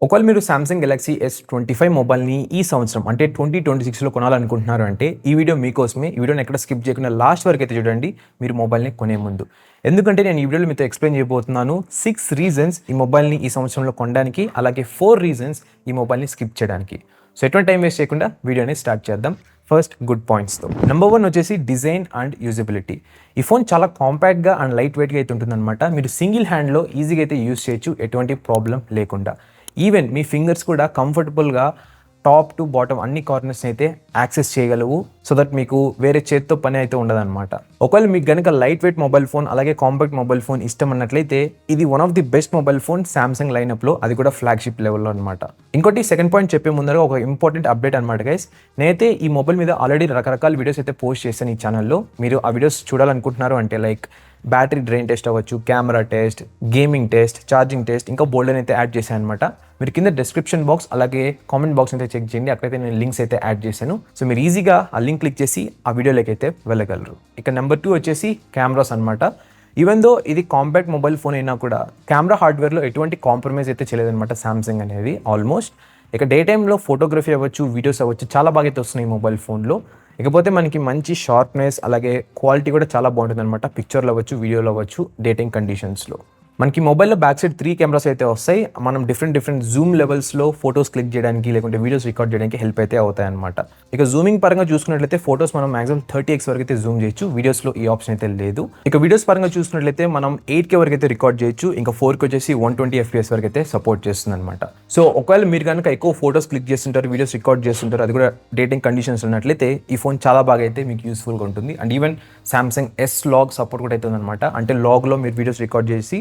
ఒకవేళ మీరు Samsung Galaxy S25 మొబైల్‌ని ఈ సంవత్సరం అంటే 2026లో కొనాలనుకుంటున్నారు అంటే ఈ వీడియో మీకోసమే. ఈ వీడియోని ఎక్కడ స్కిప్ చేయకుండా లాస్ట్ వరకు అయితే చూడండి మీరు మొబైల్‌ని కొనే ముందు. ఎందుకంటే నేను ఈ వీడియోలో మీతో ఎక్స్‌ప్లెయిన్ చేయబోతున్నాను 6 రీజన్స్ ఈ మొబైల్‌ని ఈ సంవత్సరంలో కొనడానికి, అలాగే 4 రీజన్స్ ఈ మొబైల్‌ని స్కిప్ చేయడానికి. సో ఎటువంటి టైం వేస్ట్ చేయకుండా వీడియోని స్టార్ట్ చేద్దాం. First good పాయింట్స్‌తో. నంబర్ 1 వచ్చేసి డిజైన్ అండ్ యూజబిలిటీ. ఈ ఫోన్ చాలా కాంపాక్ట్‌గా అండ్ లైట్ వెయిట్‌గా అయితే ఉంటుందన్నమాట. మీరు సింగిల్ హ్యాండ్‌లో ఈజీగా అయితే యూజ్ చేయొచ్చు ఎటువంటి ప్రాబ్లం లేకుండా. ఈవెన్ మీ ఫింగర్స్ కూడా కంఫర్టబుల్గా టాప్ టు బాటమ్ అన్ని కార్నర్స్ అయితే యాక్సెస్ చేయగలవు. సో దట్ మీకు వేరే చేత్తో పని అయితే ఉండదన్నమాట. ఒకవేళ మీకు కనుక లైట్ వెయిట్ మొబైల్ ఫోన్ అలాగే కాంపాక్ట్ మొబైల్ ఫోన్ ఇష్టం అన్నట్లయితే ఇది one of the best mobile phone Samsung లైనప్లో, అది కూడా ఫ్లాగ్షిప్ లెవెల్లో అనమాట. ఇంకోటి సెకండ్ పాయింట్ చెప్పే ముందర ఒక ఇంపార్టెంట్ అప్డేట్ అనమాట గైస్. నేనైతే ఈ మొబైల్ మీద ఆల్రెడీ రకరకాల వీడియోస్ అయితే పోస్ట్ చేశాను ఈ ఛానల్లో. మీరు ఆ వీడియోస్ చూడాలనుకుంటున్నారు అంటే లైక్ బ్యాటరీ డ్రైన్ టెస్ట్ అవ్వచ్చు, camera test, gaming test, charging test, ఇంకా బోల్డ్ అయితే యాడ్ చేశాను అనమాట. మీరు కింద డిస్క్రిప్షన్ బాక్స్ అలాగే కామెంట్ బాక్స్ అయితే చెక్ చేయండి, అక్కడైతే నేను లింక్స్ అయితే యాడ్ చేశాను. సో మీరు ఈజీగా ఆ లింక్ క్లిక్ చేసి ఆ వీడియోలోకి అయితే వెళ్ళగలరు. ఇక నెంబర్ 2 వచ్చేసి కెమెరాస్ అనమాట. ఈవెన్ దో ఇది కాంపాక్ట్ మొబైల్ ఫోన్ అయినా కూడా కెమెరా హార్డ్వేర్లో ఎటువంటి కాంప్రమైజ్ అయితే చేయలేదన్నమాట సామ్సంగ్ అనేది ఆల్మోస్ట్. ఇక డే టైంలో ఫోటోగ్రఫీ అవ్వచ్చు, వీడియోస్ అవ్వచ్చు, చాలా బాగా అయితే వస్తున్నాయి ఈ మొబైల్ ఫోన్లో. ఇకపోతే మనకి మంచి షార్ప్నెస్ అలాగే క్వాలిటీ కూడా చాలా బాగుంటుంది అనమాట. పిక్చర్లు అవ్వచ్చు, వీడియోలు అవ్వచ్చు, డే టైం కండిషన్స్లో. మనకి మొబైల్లో బ్యాక్ సైడ్ 3 కెమెరాస్ అయితే వస్తాయి. మనం డిఫరెంట్ జూమ్ లెవెల్స్లో ఫోటోస్ క్లిక్ చేయడానికి లేకుంటే వీడియోస్ రికార్డ్ చేయడానికి హెల్ప్ అయితే అవుతాయి అనమాట. ఇక జూమింగ్ పరంగా చూసుకున్నట్లయితే ఫోటోస్ మనం మాక్సిమం 30x వరకు అయితే జూమ్ చేయొచ్చు. వీడియోస్లో ఈ ఆప్షన్ అయితే లేదు. ఇక వీడియోస్ పరంగా చూసుకున్నట్లయితే మనం 8K వరకు అయితే రికార్డ్ చేయొచ్చు. ఇంకా 4K వచ్చేసి 120 FPS వరకు అయితే సపోర్ట్ చేస్తుంది అనమాట. సో ఒకవేళ మీరు కనుక ఎక్కువ ఫోటోస్ క్లిక్ చేస్తుంటారు, వీడియోస్ రికార్డ్ చేస్తుంటారు, అది కూడా డేటింగ్ కండిషన్స్ ఉన్నట్లయితే ఈ ఫోన్ చాలా బాగా అయితే మీకు యూస్ఫుల్గా ఉంటుంది. And even Samsung S-Log support కూడా అవుతుంది అనమాట. అంటే లాగ్లో మీరు వీడియోస్ రికార్డ్ చేసి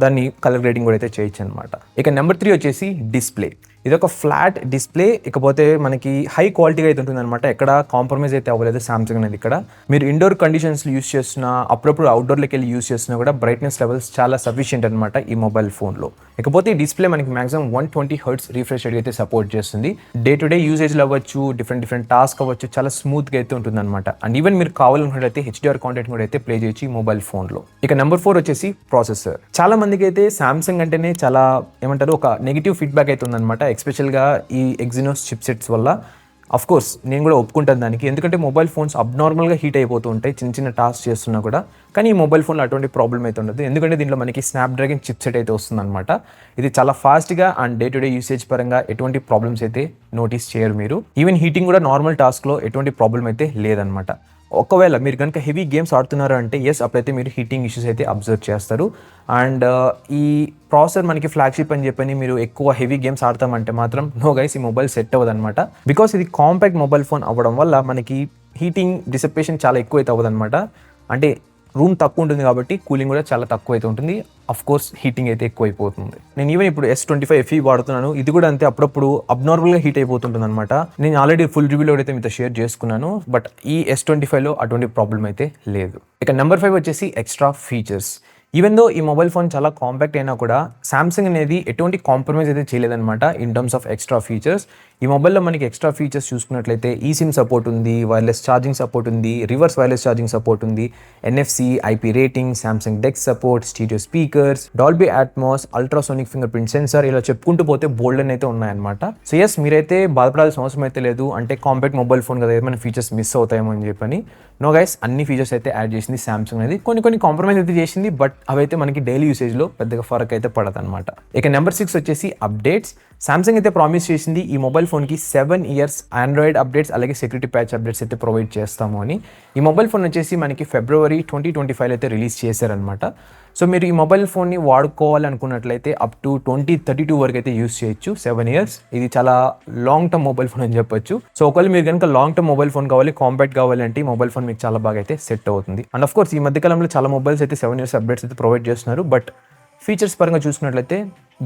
దాన్ని కలర్ గ్రేడింగ్ కూడా అయితే చేయొచ్చు అనమాట. ఇక నెంబర్ 3 వచ్చేసి డిస్ప్లే. ఇది ఒక ఫ్లాట్ డిస్ప్లే, ఇకపోతే మనకి హై క్వాలిటీగా అయితే ఉంటుంది అనమాట. ఎక్కడ కాంప్రమైజ్ అయితే అవ్వలేదు సామ్సంగ్ అనేది. ఇక్కడ మీరు ఇండోర్ కండిషన్స్లో యూస్ చేస్తున్నా, అప్పుడప్పుడు అవుట్డోర్లోకి వెళ్ళి యూస్ చేస్తున్నా కూడా బ్రైట్నెస్ లెవెల్స్ చాలా సఫిషియంట్ అనమాట ఈ మొబైల్ ఫోన్లో. ఇకపోతే ఈ డిస్ప్లే మనకి మాక్సిమం 120 Hz రిఫ్రెష్ రేట్ అయితే సపోర్ట్ చేస్తుంది. డే టు డే యూసేజ్లో అవ్వచ్చు, డిఫరెంట్ టాస్క్ అవ్వచ్చు, చాలా స్మూత్గా అయితే ఉంటుంది అనమాట. అండ్ ఈవెన్ మీరు కావాలనుకున్నట్లయితే HDR కాంటెంట్ కూడా అయితే ప్లే చేయొచ్చు ఈ మొబైల్ ఫోన్లో. ఇక నెంబర్ 4 వచ్చేసి ప్రాసెసర్. చాలా మందికి అయితే సామ్సంగ్ అంటేనే చాలా ఏమంటారు ఒక నెగిటివ్ ఫీడ్బ్యాక్ అయితే ఉందన్నమాట, ఎస్పెషల్గా ఈ ఎగ్జినోస్ చిప్సెట్స్ వల్ల. అఫ్ కోర్స్ నేను కూడా ఒప్పుకుంటాను దానికి, ఎందుకంటే మొబైల్ ఫోన్స్ అబ్నార్మల్గా హీట్ అయిపోతూ ఉంటాయి చిన్న టాస్క్ చేస్తున్నా కూడా. కానీ ఈ మొబైల్ ఫోన్లో అటువంటి ప్రాబ్లం అయితే ఉండదు, ఎందుకంటే దీంట్లో మనకి స్నాప్డ్రాగన్ చిప్సెట్ అయితే వస్తుందన్నమాట. ఇది చాలా ఫాస్ట్గా and day to day usage పరంగా ఎటువంటి ప్రాబ్లమ్స్ అయితే నోటీస్ చేయరు మీరు. ఈవెన్ హీటింగ్ కూడా నార్మల్ టాస్క్లో ఎటువంటి ప్రాబ్లం అయితే లేదనమాట. ఒకవేళ మీరు కనుక హెవీ గేమ్స్ ఆడుతున్నారు అంటే ఎస్, అప్పుడైతే మీరు హీటింగ్ ఇష్యూస్ అయితే అబ్జర్వ్ చేస్తారు. అండ్ ఈ ప్రాసెసర్ మనకి ఫ్లాగ్షిప్ అని చెప్పని మీరు ఎక్కువ హెవీ గేమ్స్ ఆడతామంటే మాత్రం నో గైస్, ఈ మొబైల్ సెట్ అవ్వదు అనమాట. బికాస్ ఇది కాంపాక్ట్ మొబైల్ ఫోన్ అవ్వడం వల్ల మనకి హీటింగ్ డిసిపేషన్ చాలా ఎక్కువ అయితే అవ్వదు అనమాట. అంటే రూమ్ తక్కువ ఉంటుంది కాబట్టి కూలింగ్ కూడా చాలా తక్కువ అయితే ఉంటుంది. అఫ్ కోర్స్ హీటింగ్ అయితే ఎక్కువ అయిపోతుంది. నేను ఈవెన్ ఇప్పుడు S25 FE వాడుతున్నాను, ఇది కూడా అంతే అప్పుడప్పుడు అబ్నార్మల్గా హీట్ అయిపోతుంటుంది అనమాట. నేను ఆల్రెడీ ఫుల్ రివ్యూలో అయితే మీతో షేర్ చేసుకున్నాను, బట్ ఈ S25లో అటువంటి ప్రాబ్లం అయితే లేదు. ఇక నెంబర్ 5 వచ్చేసి ఎక్స్ట్రా ఫీచర్స్. ఈవెన్ దో ఈ మొబైల్ ఫోన్ చాలా కాంపాక్ట్ అయినా కూడా సామ్సంగ్ అనేది ఎటువంటి కాంప్రమైజ్ అయితే చేయలేదన్నమాట in terms of extra features. ఈ మొబైల్లో మనకి ఎక్స్ట్రా ఫీచర్స్ చూసుకున్నట్లయితే ఈసిమ్ సపోర్ట్ ఉంది, వైర్లెస్ ఛార్జింగ్ సపోర్ట్ ఉంది, రివర్స్ వైర్లెస్ ఛార్జింగ్ సపోర్ట్ ఉంది, NFC, IP rating, Samsung DeX support, stereo speakers, Dolby Atmos, ultrasonic fingerprint sensor, ఇలా చెప్పుకుంటూ పోతే బోల్డ్ అని అయితే ఉన్నాయన్నమాట. సో ఎస్, మీరైతే బాధపడాల్సిన అవసరం అయితే లేదు. అంటే కాంపాక్ట్ మొబైల్ ఫోన్ కదా, ఏమైనా ఫీచర్స్ మిస్ అవుతాయేమో అని చెప్పని. నో గైస్, అన్ని ఫీచర్స్ అయితే యాడ్ చేసింది సామ్సంగ్ అనేది. కొన్ని కాంప్రమైజ్ అయితే చేసింది, బట్ అవైతే మనకి డైలీ యూసేజ్లో పెద్దగా ఫరక్ అయితే పడదు అనమాట. ఇక నెంబర్ 6 వచ్చేసి అప్డేట్స్. సామ్సంగ్ అయితే ప్రామిస్ చేసింది ఈ మొబైల్ ఫోన్కి 7 years ఆండ్రాయిడ్ అప్డేట్స్ అలాగే సెక్యూరిటీ ప్యాచ్ అప్డేట్స్ అయితే ప్రొవైడ్ చేస్తాము అని. ఈ మొబైల్ ఫోన్ వచ్చేసి మనకి February 2025 అయితే రిలీజ్ చేశారనమాట. సో మీరు ఈ మొబైల్ ఫోన్ని వాడుకోవాలనుకున్నట్లయితే అప్ టు 2032 వరకు అయితే యూస్ చేయొచ్చు. 7 years, ఇది చాలా లాంగ్ టర్మ్ మొబైల్ ఫోన్ అని చెప్పొచ్చు. సో ఒకవేళ మీరు కనుక లాంగ్ టర్మ్ మొబైల్ ఫోన్ కావాలి, కాంపాక్ట్ కావాలి అంటే ఈ మొబైల్ ఫోన్ మీకు చాలా బాగా అయితే సెట్ అవుతుంది. అండ్ ఆఫ్ కోర్స్ ఈ మధ్యకాలంలో చాలా మొబైల్స్ అయితే 7 years అప్డేట్స్ అయితే ప్రొవైడ్ చేస్తున్నారు, బట్ ఫీచర్స్ పరంగా చూసుకున్నట్లయితే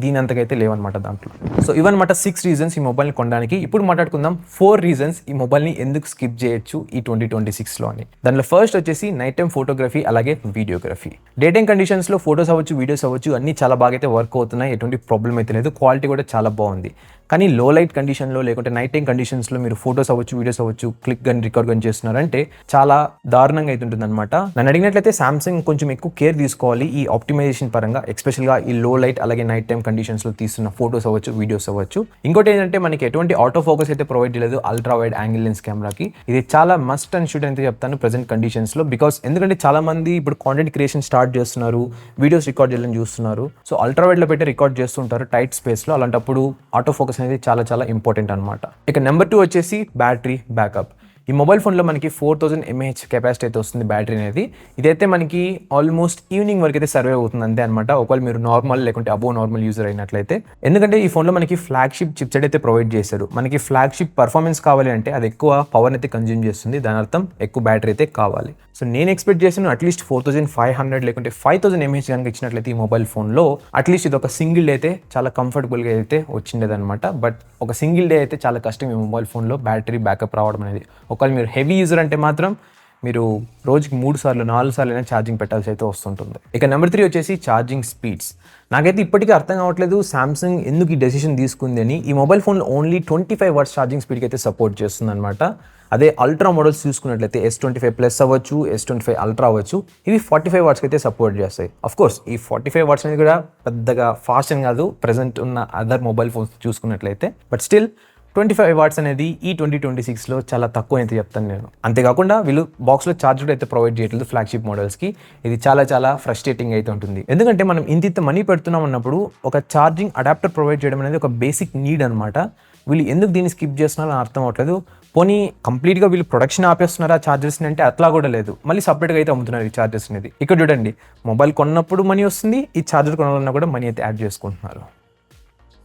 దీని అంతకైతే లేవన్నమాట దాంట్లో. సో ఇవన్నమాట 6 రీజన్స్ ఈ మొబైల్ని కొనడానికి. ఇప్పుడు మాట్లాడుకుందాం 4 రీజన్స్ ఈ మొబైల్ని ఎందుకు స్కిప్ చేయొచ్చు ఈ 2026లో అని. దానిలో ఫస్ట్ వచ్చేసి నైట్ టైం ఫోటోగ్రఫీ అలాగే వీడియోగ్రఫీ. డే టైం కండిషన్స్లో ఫోటోస్ అవ్వచ్చు, వీడియోస్ అవ్వచ్చు, అన్నీ చాలా బాగా అయితే వర్క్ అవుతున్నాయి, ఎటువంటి ప్రాబ్లం అయితే లేదు, క్వాలిటీ కూడా చాలా బాగుంది. కానీ లో లైట్ కండిషన్లో లేకుంటే నైట్ టైం కండిషన్స్లో మీరు ఫోటోస్ అవ్వచ్చు, వీడియోస్ అవ్వచ్చు, క్లిక్ కానీ రికార్డ్ కానీ చేస్తున్నారంటే చాలా దారుణంగా అయితే ఉంటుంది అనమాట. నన్ను అడిగినట్లయితే సామ్సంగ్ కొంచెం ఎక్కువ కేర్ తీసుకోవాలి ఈ ఆప్టిమైజేషన్ పరంగా, ఎస్పెషల్గా ఈ లో లైట్ అలాగే నైట్ టైం టైమ్ కండిషన్స్లో తీస్తున్న ఫోటోస్ అవ్వచ్చు, వీడియోస్ అవ్వచ్చు. ఇంకోటి ఏంటంటే మనకి ఎటువంటి ఆటో ఫోకస్ అయితే ప్రొవైడ్ చేయలేదు అల్ట్రా వైడ్ యాంగిల్ లెన్స్ కెమెరాకి. ఇది చాలా మస్ట్ అండ్ షుడ్ అయితే చెప్తాను ప్రెసెంట్ కండిషన్స్లో. బికాస్ ఎందుకంటే చాలా మంది ఇప్పుడు కాంటెంట్ క్రియేషన్ స్టార్ట్ చేస్తున్నారు, వీడియోస్ రికార్డ్ చేయాలని చూస్తున్నారు. సో అల్ట్రా వైడ్లో పెట్టి రికార్డ్ చేస్తుంటారు టైట్ స్పేస్లో. అలాంటప్పుడు ఆటో ఫోకస్ అనేది చాలా చాలా ఇంపార్టెంట్ అనమాట. ఇక నెంబర్ 2 వచ్చేసి బ్యాటరీ బ్యాకప్. ఈ మొబైల్ ఫోన్లో మనకి 4000 mAh కెపాసిటీ అయితే వస్తుంది బ్యాటరీ అనేది. ఇదైతే మనకి ఆల్మోస్ట్ ఈవినింగ్ వరకు అయితే సర్వే అవుతుంది అంతే అనమాట, ఒకవేళ మీరు నార్మల్ లేకుంటే అబోవ్ నార్మల్ యూజర్ అయినట్లయితే. ఎందుకంటే ఈ ఫోన్లో మనకి ఫ్లాగ్షిప్ చిప్సెట్ అయితే ప్రొవైడ్ చేశారు. మనకి ఫ్లాగ్షిప్ పర్ఫార్మెన్స్ కావాలి అంటే అది ఎక్కువ పవర్ అయితే కన్జ్యూమ్ చేస్తుంది, దాని అర్థం ఎక్కువ బ్యాటరీ అయితే కావాలి. సో నేను ఎక్స్పెక్ట్ చేసాను అట్లీస్ట్ 4500 లేకుంటే 5000 mAh కనుక ఇచ్చినట్లయితే ఈ మొబైల్ ఫోన్లో అట్లీస్ట్ ఇది ఒక సింగిల్ డే అయితే చాలా కంఫర్టబుల్గా అయితే వచ్చిండేదన్నమాట. బట్ ఒక సింగిల్ డే అయితే చాలా కష్టం ఈ మొబైల్ ఫోన్లో బ్యాటరీ బ్యాకప్ రావడం అనేది. ఒకవేళ మీరు హెవీ యూజర్ అంటే మాత్రం మీరు రోజుకి 3 సార్లు 4 సార్లు అయినా ఛార్జింగ్ పెట్టాల్సి అయితే వస్తుంటుంది. ఇక నెంబర్ 3 వచ్చేసి ఛార్జింగ్ స్పీడ్స్. నాకైతే ఇప్పటికీ అర్థం కావట్లేదు సామ్సంగ్ ఎందుకు ఈ డెసిషన్ తీసుకుంది అని. ఈ mobile phone only 25 watts charging స్పీడ్కి అయితే సపోర్ట్ చేస్తుంది అనమాట. అదే అల్ట్రా మోడల్స్ చూసుకున్నట్లయితే S25+ అవ్వచ్చు, S25 అల్ట్రా అవ్వచ్చు, ఇవి 45 వాట్స్కి అయితే సపోర్ట్ చేస్తాయి. అఫ్కోర్స్ ఈ 45 వాట్స్ అనేది కూడా పెద్దగా ఫాస్ట్ అని కాదు ప్రెసెంట్ ఉన్న అదర్ మొబైల్ ఫోన్స్ చూసుకున్నట్లయితే. బట్ స్టిల్ 25 వాట్స్ అనేది ఈ 2026లో చాలా తక్కువ అయితే చెప్తాను నేను. అంతేకాకుండా వీళ్ళు బాక్స్లో ఛార్జర్ అయితే ప్రొవైడ్ చేయట్లేదు ఫ్లాగ్షిప్ మోడల్స్కి. ఇది చాలా చాలా ఫ్రస్ట్రేటింగ్ అయితే ఉంటుంది. ఎందుకంటే మనం ఇంత మనీ పెడుతున్నాం అన్నప్పుడు ఒక ఛార్జింగ్ అడాప్టర్ ప్రొవైడ్ చేయడం అనేది ఒక బేసిక్ నీడ్ అనమాట. వీళ్ళు ఎందుకు దీన్ని స్కిప్ చేస్తున్నారో అర్థం అవ్వట్లేదు. పోనీ కంప్లీట్గా వీళ్ళు ప్రొడక్షన్ ఆపేస్తున్నారా ఛార్జర్స్ని అంటే అట్లా కూడా లేదు, మళ్ళీ సపరేట్గా అయితే అమ్ముతున్నారు ఈ ఛార్జర్స్ అనేది. ఇక్కడ చూడండి, మొబైల్ కొన్నప్పుడు మనీ వస్తుంది, ఈ ఛార్జర్ కొనాలన్నా కూడా మనీ అయితే యాడ్ చేసుకుంటున్నారు.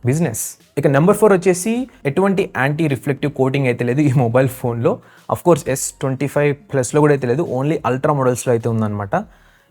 బిజినెస్. ఇక నెంబర్ 4 వచ్చేసి ఎటువంటి యాంటీ రిఫ్లెక్టివ్ కోటింగ్ అయితే లేదు ఈ మొబైల్ ఫోన్లో. అఫ్కోర్స్ S25+లో కూడా అయితే లేదు, ఓన్లీ అల్ట్రా మోడల్స్లో అయితే ఉందన్నమాట.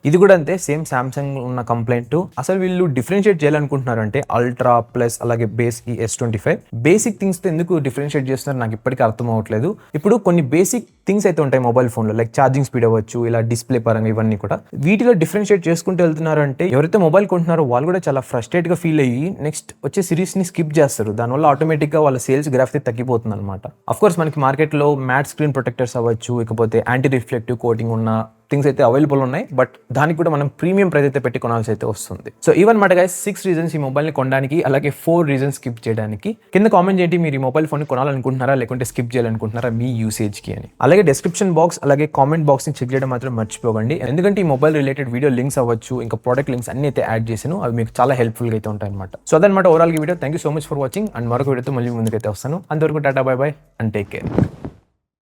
ఇది కూడా అంతే, సేమ్ సామ్సంగ్ ఉన్న కంప్లైంట్. అసలు వీళ్ళు డిఫరెన్షియేట్ చేయాలనుకుంటున్నారు అంటే అల్ట్రా ప్లస్ అలాగే బేస్ ఈ S25 బేసిక్ థింగ్స్తో ఎందుకు డిఫరెన్షియేట్ చేస్తున్నారు నాకు ఇప్పటికీ అర్థం అవ్వట్లేదు. ఇప్పుడు కొన్ని బేసిక్ థింగ్స్ అయితే ఉంటాయి మొబైల్ ఫోన్లో, లైక్ ఛార్జింగ్ స్పీడ్ అవ్వచ్చు, ఇలా డిస్ప్లే పరంగా ఇవన్నీ కూడా. వీటిలో డిఫరెన్షియేట్ చేసుకుంటూ వెళ్తున్నారు అంటే ఎవరైతే మొబైల్ కొంటున్నారో వాళ్ళు కూడా చాలా ఫ్రస్ట్రేట్గా ఫీల్ అయ్యి నెక్స్ట్ వచ్చే సిరీస్ని స్కిప్ చేస్తారు. దానివల్ల ఆటోమేటిక్గా వాళ్ళ సేల్స్ గ్రాఫ్ అయితే తగ్గిపోతుంది అనమాట. అఫ్కోర్స్ మనకి మార్కెట్లో మ్యాట్ స్క్రీన్ ప్రొటెక్టర్స్ అవ్వచ్చు, ఇకపోతే యాంటీ రిఫ్లెక్టివ్ కోటింగ్ ఉన్న థింగ్స్ అయితే అవైలబుల్ ఉన్నాయి. బట్ దానికి కూడా మనం ప్రీమియం ప్రైస్ అయితే పెట్టి కొనాల్సి అయితే వస్తుంది. సో ఇవన్నమాట గైస్ 6 రీజన్స్ ఈ మొబైల్ని కొనడానికి, అలాగే 4 రీజన్స్ స్కిప్ చేయడానికి. కింద కామెంట్ చేయండి మీరు ఈ మొబైల్ ఫోన్ కొనాలనుకుంటున్నారా లేకుంటే స్కిప్ చేయాలనుకుంటున్నారా మీ యూసేజ్కి అని. అలాగే డిస్క్రిప్షన్ బాక్స్ అలాగే కామెంట్ బాక్స్ని చెక్ చేయడం మాత్రం మర్చిపోకండి. ఎందుకంటే ఈ మొబైల్ రిలేటెడ్ వీడియో లింక్స్ అవ్వచ్చు, ఇంకా ప్రోడక్ట్ లింక్స్ అన్ని అయితే యాడ్ చేశాను, అవి మీకు చాలా హెల్ప్ఫుల్గా అయితే ఉంటాయి అనమాట. సో అదనమాట overall video. Thank you so much for watching and మరొక వీడియోతో మళ్ళీ ముందుకైతే వస్తాను. అంతవరకు Tata, by by and take care.